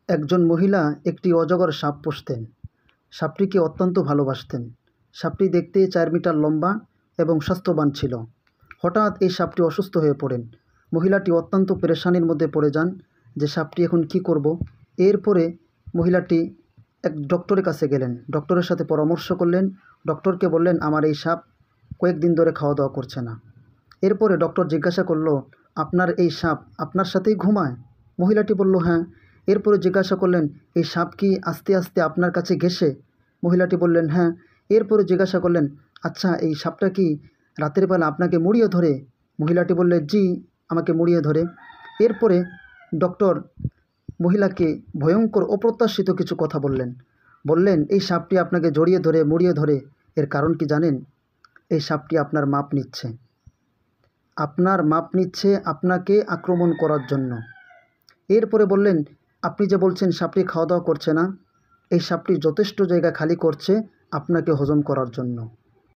একজন মহিলা একটি অজগর সাপ পুষতেন। সাপটিকে অত্যন্ত ভালোবাসতেন। সাপটি দেখতে 4 মিটার লম্বা এবং স্বাস্থ্যবান ছিল। হঠাৎ এই সাপটি অসুস্থ হয়ে পড়েন। মহিলাটি অত্যন্ত পেরেশানির মধ্যে পড়ে যান যে সাপটি এখন কি করব। এরপরে মহিলাটি এক ডক্টরের কাছে গেলেন। ডক্টরের সাথে পরামর্শ করলেন। ডক্টরকে বললেন, আমার এই সাপ কয়েকদিন ধরে খাওয়া দাওয়া করছে না। এরপরে ডক্টর জিজ্ঞাসা করল, আপনার এই সাপ আপনার সাথেই ঘুমায়? মহিলাটি বলল, হ্যাঁ। এরপরে জিজ্ঞাসা করলেন, এই সাপ কি আস্তে আস্তে আপনার কাছে ঘেঁষে? মহিলাটি বললেন, হ্যাঁ। এরপরে জিজ্ঞাসা করলেন, আচ্ছা এই সাপটা কি রাতের বেলা আপনাকে মুড়িয়ে ধরে? মহিলাটি বললেন, জি, আমাকে মুড়িয়ে ধরে। এরপরে ডক্টর মহিলাকে ভয়ঙ্কর অপ্রত্যাশিত কিছু কথা বললেন, এই সাপটি আপনাকে জড়িয়ে ধরে মুড়িয়ে ধরে এর কারণ কি জানেন? এই সাপটি আপনার মাপ নিচ্ছে। আপনাকে আক্রমণ করার জন্য। এরপরে বললেন, আপনি যে বলছেন সাপটি খাওয়া দাওয়া করছে না, এই সাপটি যথেষ্ট জায়গা খালি করছে আপনাকে হজম করার জন্য।